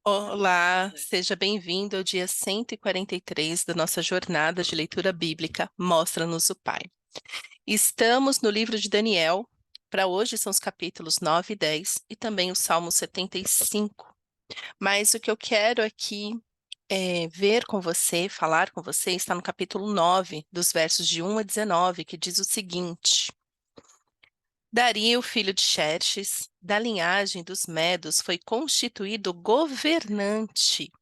Olá, seja bem-vindo ao dia 143 da nossa jornada de leitura bíblica Mostra-nos o Pai. Estamos no livro de Daniel. Para hoje são os capítulos 9 e 10 e também o Salmo 75. Mas o que eu quero aqui ver com você, falar com você, está no capítulo 9, dos versos de 1 a 19, que diz o seguinte: Dario, filho de Xerxes, da linhagem dos Medos, foi constituído governante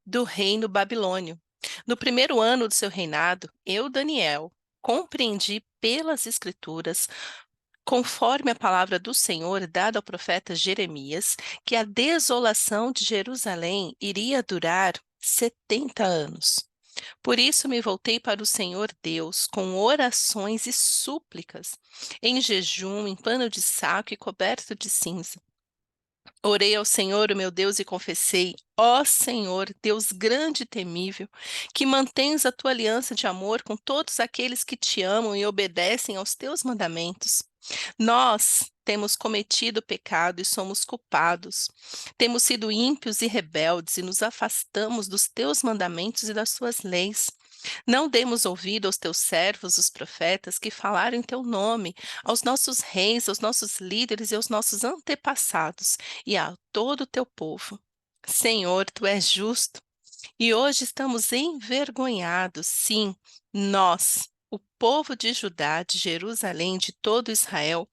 do reino babilônio. No primeiro ano do seu reinado, eu, Daniel, compreendi pelas Escrituras, conforme a palavra do Senhor dada ao profeta Jeremias, que a desolação de Jerusalém iria durar 70 anos. Por isso me voltei para o Senhor Deus com orações e súplicas, em jejum, em pano de saco e coberto de cinza. Orei ao Senhor, o meu Deus, e confessei: ó Senhor, Deus grande e temível, que mantens a tua aliança de amor com todos aqueles que te amam e obedecem aos teus mandamentos. Nós temos cometido pecado e somos culpados. Temos sido ímpios e rebeldes e nos afastamos dos teus mandamentos e das tuas leis. Não demos ouvido aos teus servos, os profetas, que falaram em teu nome, aos nossos reis, aos nossos líderes e aos nossos antepassados, e a todo o teu povo. Senhor, tu és justo, e hoje estamos envergonhados, sim, nós, o povo de Judá, de Jerusalém, de todo Israel,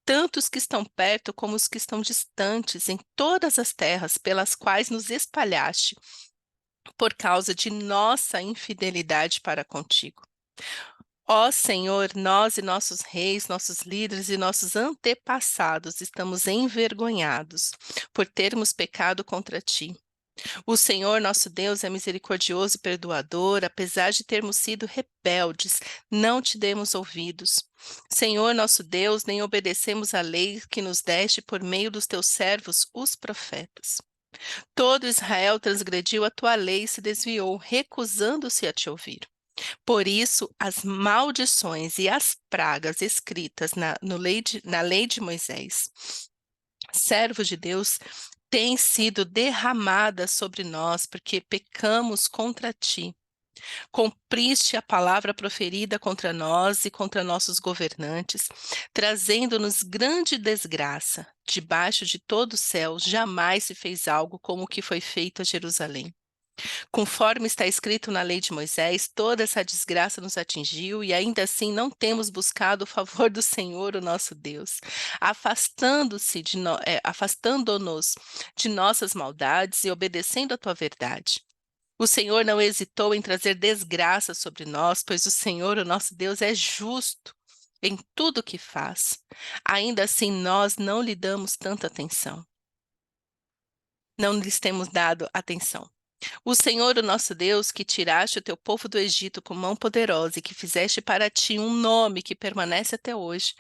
tanto os que estão perto como os que estão distantes, em todas as terras pelas quais nos espalhaste, por causa de nossa infidelidade para contigo. Ó Senhor, nós e nossos reis, nossos líderes e nossos antepassados estamos envergonhados por termos pecado contra ti. O Senhor, nosso Deus, é misericordioso e perdoador, apesar de termos sido rebeldes, não te demos ouvidos. Senhor, nosso Deus, nem obedecemos a lei que nos deste por meio dos teus servos, os profetas. Todo Israel transgrediu a tua lei e se desviou, recusando-se a te ouvir. Por isso, as maldições e as pragas escritas na lei de Moisés, servo de Deus, têm sido derramadas sobre nós, porque pecamos contra ti. Cumpriste a palavra proferida contra nós e contra nossos governantes, trazendo-nos grande desgraça. Debaixo de todo o céu jamais se fez algo como o que foi feito a Jerusalém. Conforme está escrito na lei de Moisés, toda essa desgraça nos atingiu e ainda assim não temos buscado o favor do Senhor, o nosso Deus, afastando-nos de nossas maldades e obedecendo a tua verdade. O Senhor não hesitou em trazer desgraça sobre nós, pois o Senhor, o nosso Deus, é justo em tudo o que faz. Ainda assim, nós não lhe damos tanta atenção. Não lhes temos dado atenção. O Senhor, o nosso Deus, que tiraste o teu povo do Egito com mão poderosa e que fizeste para ti um nome que permanece até hoje,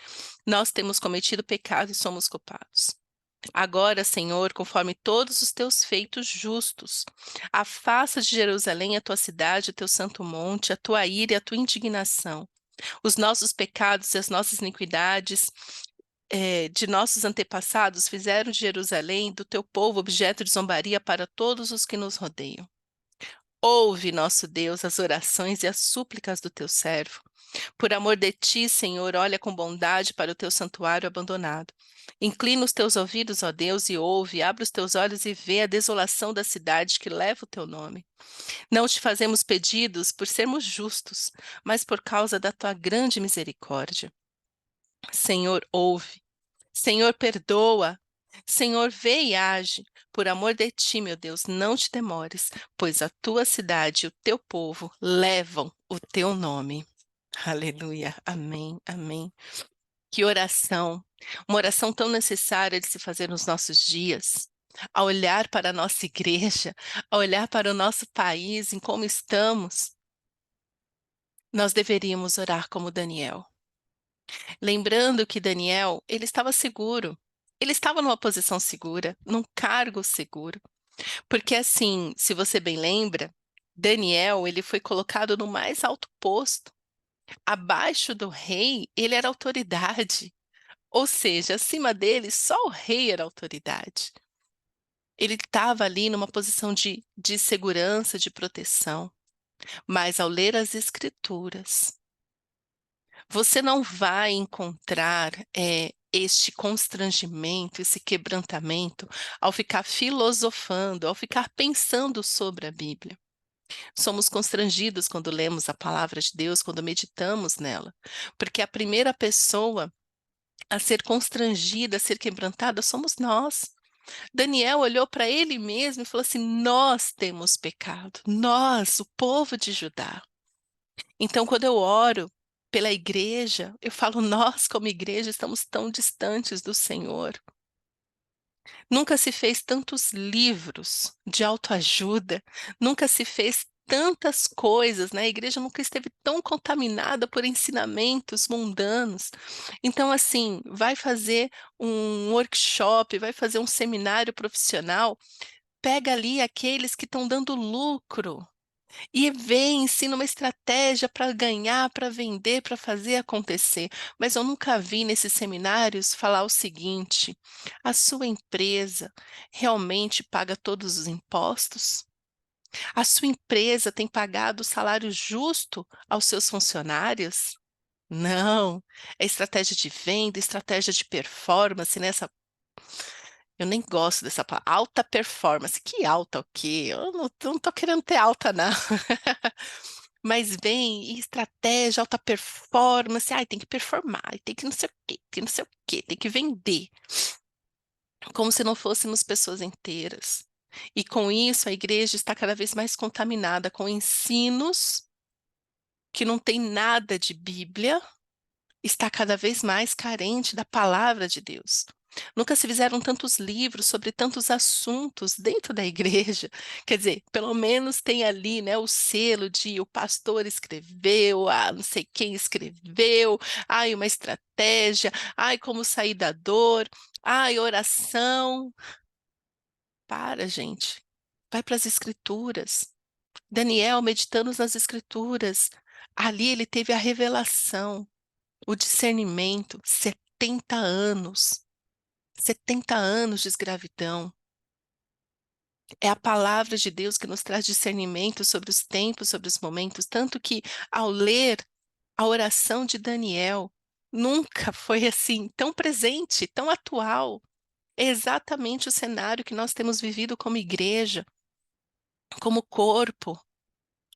nós temos cometido pecado e somos culpados. Agora, Senhor, conforme todos os teus feitos justos, afasta de Jerusalém a tua cidade, o teu santo monte, a tua ira e a tua indignação. Os nossos pecados e as nossas iniquidades de nossos antepassados fizeram de Jerusalém, do teu povo, objeto de zombaria para todos os que nos rodeiam. Ouve, nosso Deus, as orações e as súplicas do teu servo. Por amor de ti, Senhor, olha com bondade para o teu santuário abandonado. Inclina os teus ouvidos, ó Deus, e ouve, abre os teus olhos e vê a desolação da cidade que leva o teu nome. Não te fazemos pedidos por sermos justos, mas por causa da tua grande misericórdia. Senhor, ouve. Senhor, perdoa. Senhor, vê e age. Por amor de ti, meu Deus, não te demores, pois a tua cidade e o teu povo levam o teu nome. Aleluia. Amém. Amém. Que oração. Uma oração tão necessária de se fazer nos nossos dias. A olhar para a nossa igreja, a olhar para o nosso país, em como estamos, nós deveríamos orar como Daniel. Lembrando que Daniel, ele estava seguro. Ele estava numa posição segura, num cargo seguro. Porque assim, se você bem lembra, Daniel, ele foi colocado no mais alto posto. Abaixo do rei, ele era autoridade. Ou seja, acima dele, só o rei era autoridade. Ele estava ali numa posição de segurança, de proteção, mas ao ler as Escrituras, você não vai encontrar este constrangimento, esse quebrantamento, ao ficar filosofando, ao ficar pensando sobre a Bíblia. Somos constrangidos quando lemos a palavra de Deus, quando meditamos nela, porque a primeira pessoa a ser constrangida, a ser quebrantada, somos nós. Daniel olhou para ele mesmo e falou assim: Nós temos pecado, nós, o povo de Judá. Então, quando eu oro pela igreja, eu falo: Nós, como igreja, estamos tão distantes do Senhor. Nunca se fez tantos livros de autoajuda, nunca se fez tantas coisas, né? A igreja nunca esteve tão contaminada por ensinamentos mundanos. Então, assim, vai fazer um workshop, vai fazer um seminário profissional, pega ali aqueles que estão dando lucro e vem, ensina uma estratégia para ganhar, para vender, para fazer acontecer. Mas eu nunca vi nesses seminários falar o seguinte: a sua empresa realmente paga todos os impostos? A sua empresa tem pagado o salário justo aos seus funcionários? Não, é estratégia de venda, estratégia de performance, né? Eu nem gosto dessa palavra, alta performance. Que alta o quê? Eu não tô querendo ter alta, não. Mas vem estratégia, alta performance, ai, tem que performar, tem que não sei o quê, tem não sei o quê, tem que vender, como se não fôssemos pessoas inteiras. E com isso, a igreja está cada vez mais contaminada com ensinos que não tem nada de Bíblia, está cada vez mais carente da palavra de Deus. Nunca se fizeram tantos livros sobre tantos assuntos dentro da igreja. Quer dizer, pelo menos tem ali, né, o selo de o pastor escreveu, não sei quem escreveu, ai, uma estratégia, ai, como sair da dor, ai, oração. Para, gente. Vai para as escrituras. Daniel, meditando nas escrituras, ali ele teve a revelação, o discernimento, 70 anos. 70 anos de escravidão. É a palavra de Deus que nos traz discernimento sobre os tempos, sobre os momentos, tanto que ao ler a oração de Daniel, nunca foi assim tão presente, tão atual. É exatamente o cenário que nós temos vivido como igreja, como corpo.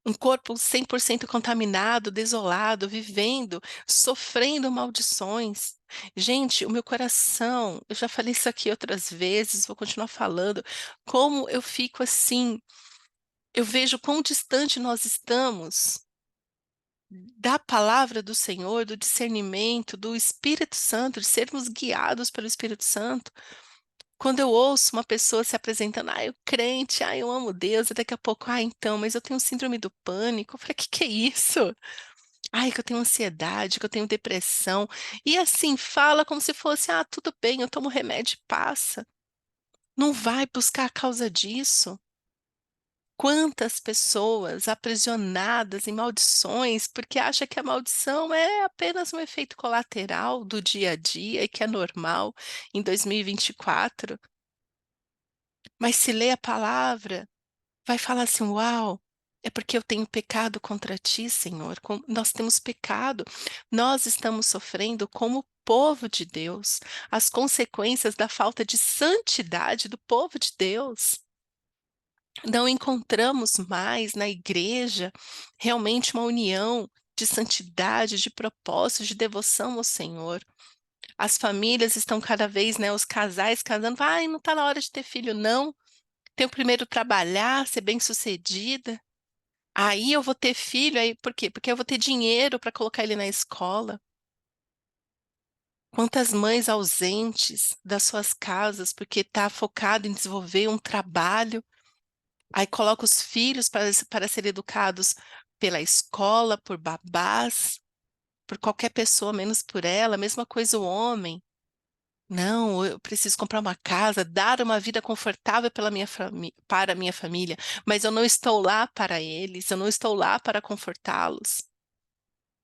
Um corpo 100% contaminado, desolado, vivendo, sofrendo maldições. Gente, o meu coração, eu já falei isso aqui outras vezes, vou continuar falando, como eu fico assim, eu vejo quão distante nós estamos da palavra do Senhor, do discernimento, do Espírito Santo, de sermos guiados pelo Espírito Santo. Quando eu ouço uma pessoa se apresentando, eu crente, eu amo Deus, e daqui a pouco, então, mas eu tenho síndrome do pânico. Eu falei, que é isso? Ai, que eu tenho ansiedade, que eu tenho depressão. E assim, fala como se fosse, tudo bem, eu tomo remédio e passa. Não vai buscar a causa disso. Quantas pessoas aprisionadas em maldições porque acha que a maldição é apenas um efeito colateral do dia a dia e que é normal em 2024. Mas se lê a palavra, vai falar assim: Uau, é porque eu tenho pecado contra ti, Senhor. Nós temos pecado, nós estamos sofrendo como povo de Deus, as consequências da falta de santidade do povo de Deus. Não encontramos mais na igreja realmente uma união de santidade, de propósito, de devoção ao Senhor. As famílias estão cada vez, né, os casais casando, não está na hora de ter filho, não. Tenho primeiro trabalhar, ser bem-sucedida. Aí eu vou ter filho, aí por quê? Porque eu vou ter dinheiro para colocar ele na escola. Quantas mães ausentes das suas casas porque está focado em desenvolver um trabalho, aí coloca os filhos para serem educados pela escola, por babás, por qualquer pessoa, menos por ela. Mesma coisa o homem. Não, eu preciso comprar uma casa, dar uma vida confortável para a minha família, mas eu não estou lá para eles, eu não estou lá para confortá-los.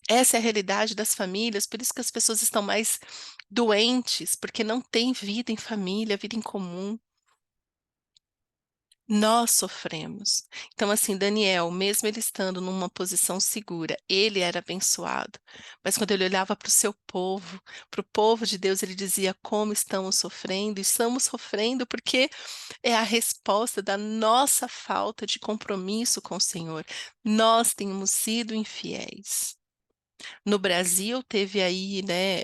Essa é a realidade das famílias, por isso que as pessoas estão mais doentes, porque não têm vida em família, vida em comum. Nós sofremos. Então, assim, Daniel, mesmo ele estando numa posição segura, ele era abençoado. Mas quando ele olhava para o povo de Deus, ele dizia: Como estamos sofrendo? Estamos sofrendo porque é a resposta da nossa falta de compromisso com o Senhor. Nós temos sido infiéis. No Brasil, teve aí, né?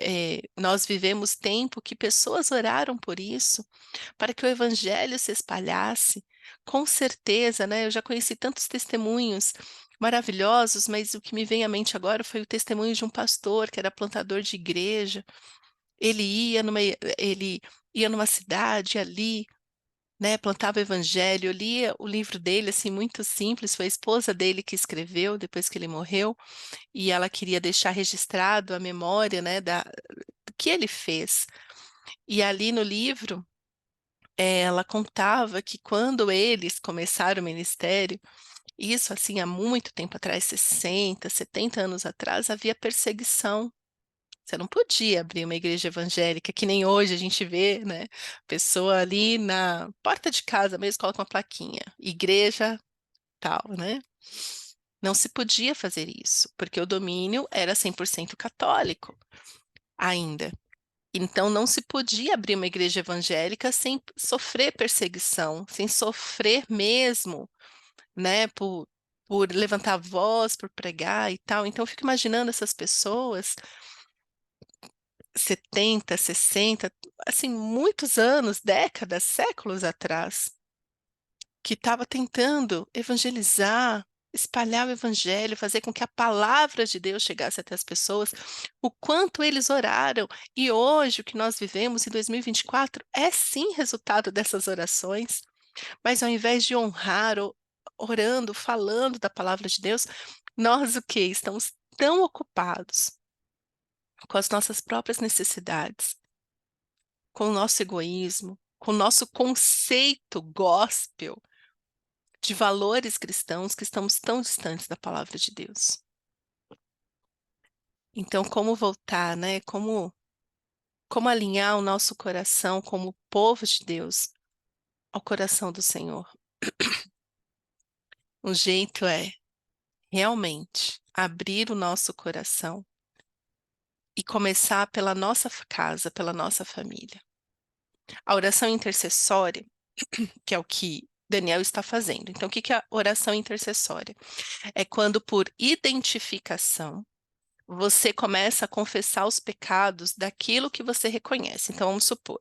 Nós vivemos tempo que pessoas oraram por isso para que o evangelho se espalhasse. Com certeza, né? Eu já conheci tantos testemunhos maravilhosos, mas o que me vem à mente agora foi o testemunho de um pastor que era plantador de igreja. Ele ele ia numa cidade ali, né, plantava o evangelho. Eu lia o livro dele assim muito simples, foi a esposa dele que escreveu depois que ele morreu, e ela queria deixar registrado a memória, né, do que ele fez. E ali no livro ela contava que quando eles começaram o ministério, isso assim há muito tempo atrás, 60, 70 anos atrás, havia perseguição. Você não podia abrir uma igreja evangélica, que nem hoje a gente vê, né? Pessoa ali na porta de casa mesmo coloca uma plaquinha, igreja tal, né? Não se podia fazer isso, porque o domínio era 100% católico ainda. Então, não se podia abrir uma igreja evangélica sem sofrer perseguição, sem sofrer mesmo, né, por levantar a voz, por pregar e tal. Então, eu fico imaginando essas pessoas, 70, 60, assim, muitos anos, décadas, séculos atrás, que estava tentando evangelizar, espalhar o evangelho, fazer com que a palavra de Deus chegasse até as pessoas, o quanto eles oraram. E hoje, o que nós vivemos em 2024 é sim resultado dessas orações, mas ao invés de honrar, orando, falando da palavra de Deus, nós o quê? Estamos tão ocupados com as nossas próprias necessidades, com o nosso egoísmo, com o nosso conceito gospel de valores cristãos, que estamos tão distantes da palavra de Deus. Então, como voltar, né? Como alinhar o nosso coração como povo de Deus ao coração do Senhor? O jeito é realmente abrir o nosso coração e começar pela nossa casa, pela nossa família. A oração intercessória, que é o que Daniel está fazendo. Então, o que que é a oração intercessória? É quando, por identificação, você começa a confessar os pecados daquilo que você reconhece. Então, vamos supor,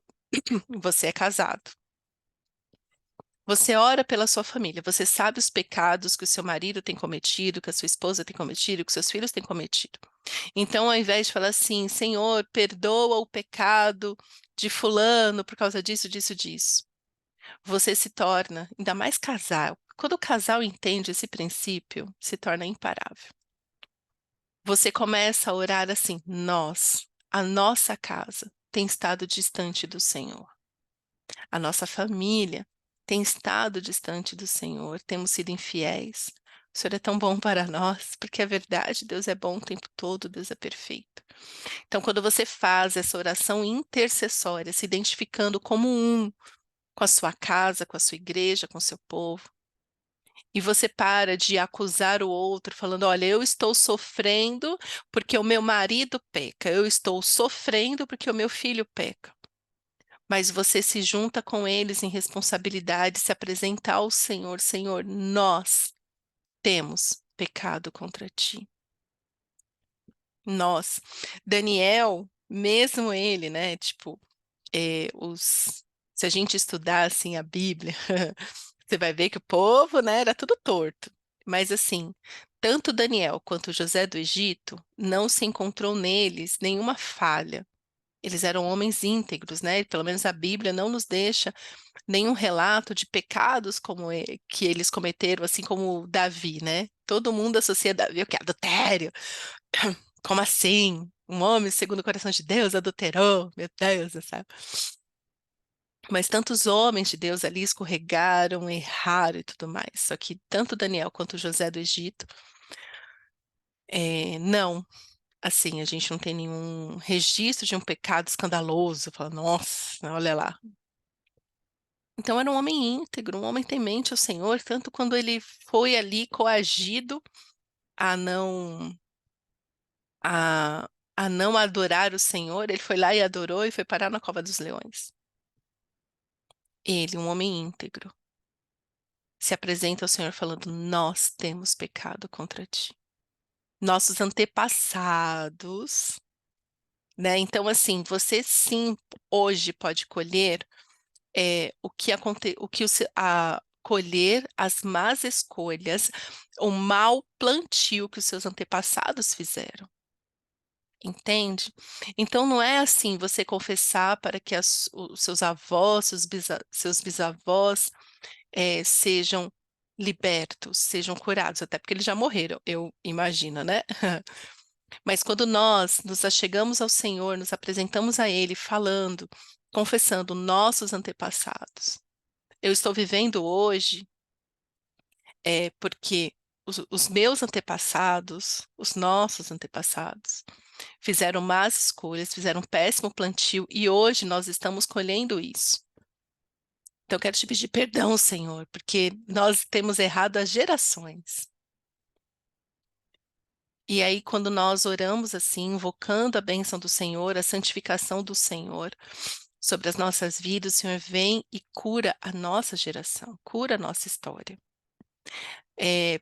você é casado. Você ora pela sua família, você sabe os pecados que o seu marido tem cometido, que a sua esposa tem cometido, que os seus filhos têm cometido. Então, ao invés de falar assim, Senhor, perdoa o pecado de fulano por causa disso, disso, disso, você se torna, ainda mais casal. Quando o casal entende esse princípio, se torna imparável. Você começa a orar assim: a nossa casa tem estado distante do Senhor. A nossa família tem estado distante do Senhor, temos sido infiéis. O Senhor é tão bom para nós, porque é verdade, Deus é bom o tempo todo, Deus é perfeito. Então, quando você faz essa oração intercessória, se identificando como um com a sua casa, com a sua igreja, com o seu povo, e você para de acusar o outro, falando: olha, eu estou sofrendo porque o meu marido peca, eu estou sofrendo porque o meu filho peca. Mas você se junta com eles em responsabilidade, se apresenta ao Senhor: Senhor, nós temos pecado contra ti. Nós. Daniel, mesmo ele, né? Tipo, se a gente estudar assim a Bíblia, você vai ver que o povo, né, era tudo torto. Mas assim, tanto Daniel quanto José do Egito não se encontrou neles nenhuma falha. Eles eram homens íntegros, né? Pelo menos a Bíblia não nos deixa nenhum relato de pecados que eles cometeram, assim como Davi, né? Todo mundo associa Davi o que? Adultério. Como assim? Um homem segundo o coração de Deus adulterou? Meu Deus, sabe? Mas tantos homens de Deus ali escorregaram, erraram e tudo mais. Só que tanto Daniel quanto José do Egito, não. Assim, a gente não tem nenhum registro de um pecado escandaloso. Fala, nossa, olha lá. Então era um homem íntegro, um homem temente ao Senhor, tanto quando ele foi ali coagido a não a a não adorar o Senhor, ele foi lá e adorou e foi parar na cova dos leões. Ele, um homem íntegro, se apresenta ao Senhor falando: "Nós temos pecado contra ti". Nossos antepassados, né, então assim, você sim, hoje pode colher, o que o se a colher as más escolhas, o mau plantio que os seus antepassados fizeram, entende? Então não é assim, você confessar para que as os seus avós, seus bisavós, sejam libertos, sejam curados, até porque eles já morreram, eu imagino, né? Mas quando nós nos achegamos ao Senhor, nos apresentamos a Ele falando, confessando nossos antepassados. Eu estou vivendo hoje, porque os meus antepassados, os nossos antepassados, fizeram más escolhas, fizeram um péssimo plantio e hoje nós estamos colhendo isso. Então, eu quero te pedir perdão, Senhor, porque nós temos errado há gerações. E aí, quando nós oramos assim, invocando a bênção do Senhor, a santificação do Senhor sobre as nossas vidas, o Senhor vem e cura a nossa geração, cura a nossa história.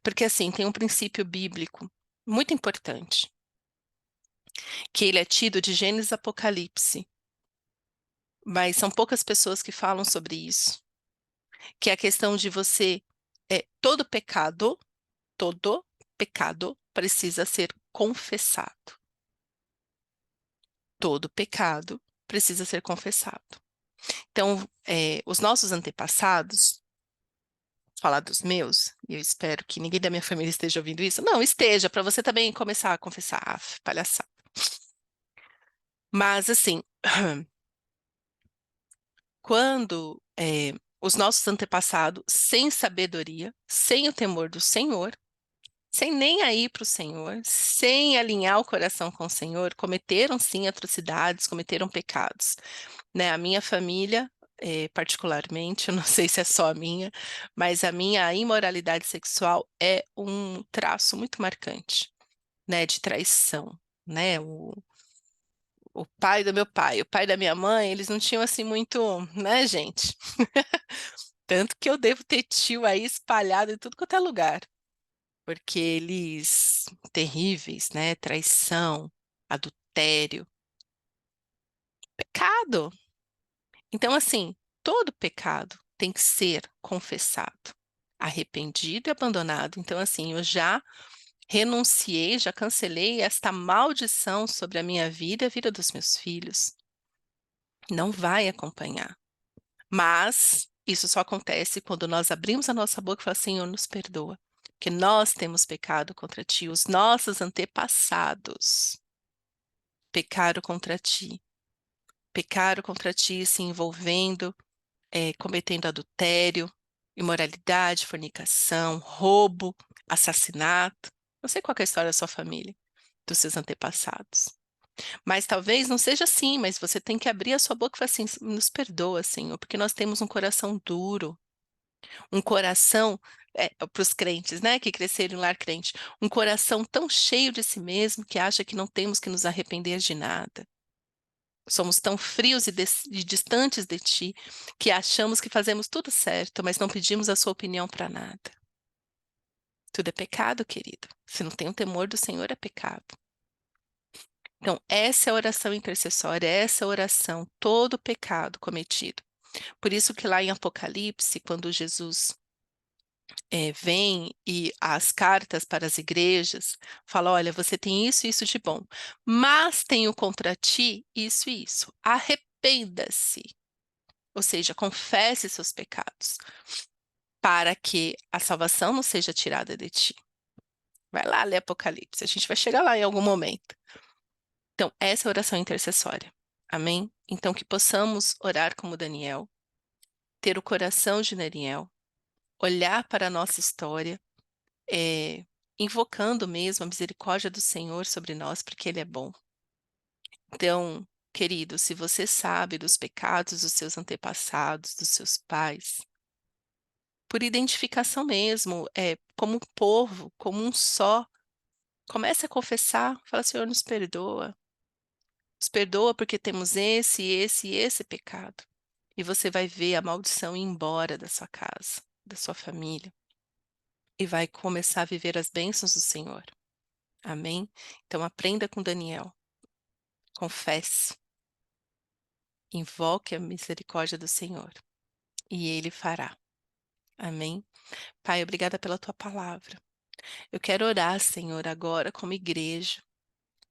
Porque assim, tem um princípio bíblico muito importante, que ele é tido de Gênesis a Apocalipse, mas são poucas pessoas que falam sobre isso, que é a questão de você, todo pecado precisa ser confessado. Todo pecado precisa ser confessado. Então, os nossos antepassados, falar dos meus, e eu espero que ninguém da minha família esteja ouvindo isso. Não, esteja, para você também começar a confessar. Ah, palhaçada. Mas, assim, quando os nossos antepassados, sem sabedoria, sem o temor do Senhor, sem nem aí para o Senhor, sem alinhar o coração com o Senhor, cometeram sim atrocidades, cometeram pecados, né? A minha família, particularmente, eu não sei se é só a minha, mas a minha imoralidade sexual é um traço muito marcante, né? De traição, né? O pai do meu pai, o pai da minha mãe, eles não tinham assim muito, né, gente? Tanto que eu devo ter tio aí espalhado em tudo quanto é lugar, porque eles terríveis, né? Traição, adultério, pecado. Então, assim, todo pecado tem que ser confessado, arrependido e abandonado. Então, assim, eu já renunciei, já cancelei esta maldição sobre a minha vida e a vida dos meus filhos. Não vai acompanhar. Mas isso só acontece quando nós abrimos a nossa boca e falamos, Senhor, nos perdoa, porque nós temos pecado contra ti, os nossos antepassados pecaram contra ti, se envolvendo, cometendo adultério, imoralidade, fornicação, roubo, assassinato. Não sei qual que é a história da sua família, dos seus antepassados. Mas talvez não seja assim, mas você tem que abrir a sua boca e falar assim, nos perdoa, Senhor, porque nós temos um coração duro, um coração, para os crentes, né, que cresceram em lar crente, um coração tão cheio de si mesmo que acha que não temos que nos arrepender de nada. Somos tão frios e distantes de ti que achamos que fazemos tudo certo, mas não pedimos a sua opinião para nada. Tudo é pecado, querido. Se não tem o temor do Senhor, é pecado. Então, essa é a oração intercessória, essa é a oração, todo pecado cometido. Por isso que lá em Apocalipse, quando Jesus vem e as cartas para as igrejas, fala, olha, você tem isso e isso de bom, mas tenho contra ti isso e isso. Arrependa-se, ou seja, confesse seus pecados, para que a salvação não seja tirada de ti. Vai lá ler Apocalipse, a gente vai chegar lá em algum momento. Então, essa é a oração intercessória. Amém? Então, que possamos orar como Daniel, ter o coração de Daniel, olhar para a nossa história, invocando mesmo a misericórdia do Senhor sobre nós, porque Ele é bom. Então, Querido, se você sabe dos pecados dos seus antepassados, dos seus pais, por identificação mesmo, como um povo, como um só, comece a confessar, fala: "Senhor, nos perdoa porque temos esse e esse pecado". E você vai ver a maldição ir embora da sua casa, da sua família, e vai começar a viver as bênçãos do Senhor. Amém? Então aprenda com Daniel, confesse, invoque a misericórdia do Senhor, e Ele fará. Amém? Pai, obrigada pela tua palavra. Eu quero orar, Senhor, agora como igreja.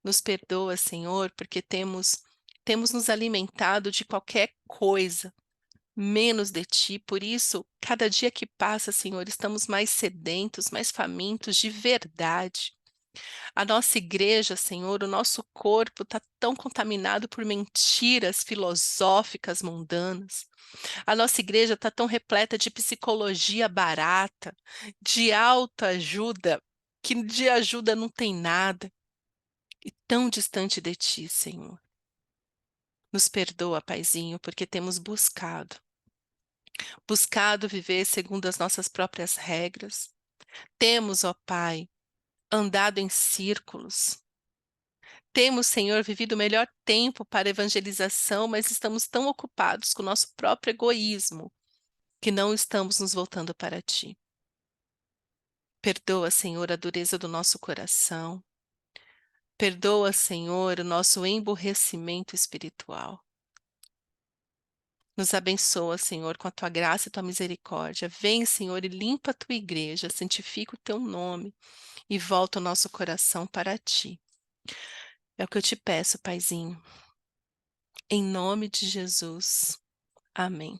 Nos perdoa, Senhor, porque temos nos alimentado de qualquer coisa, menos de ti. Por isso, cada dia que passa, Senhor, estamos mais sedentos, mais famintos de verdade. A nossa igreja, Senhor, o nosso corpo está tão contaminado por mentiras filosóficas mundanas. A nossa igreja está tão repleta de psicologia barata, de autoajuda, que de ajuda não tem nada, e tão distante de ti, Senhor. Nos perdoa, Paizinho, porque temos buscado viver segundo as nossas próprias regras. Temos, ó Pai, andado em círculos. Temos, Senhor, vivido o melhor tempo para evangelização, mas estamos tão ocupados com o nosso próprio egoísmo que não estamos nos voltando para Ti. Perdoa, Senhor, a dureza do nosso coração. Perdoa, Senhor, o nosso emburrecimento espiritual. Nos abençoa, Senhor, com a tua graça e tua misericórdia. Vem, Senhor, e limpa a tua igreja, santifica o teu nome e volta o nosso coração para ti. É o que eu te peço, Paizinho. Em nome de Jesus. Amém.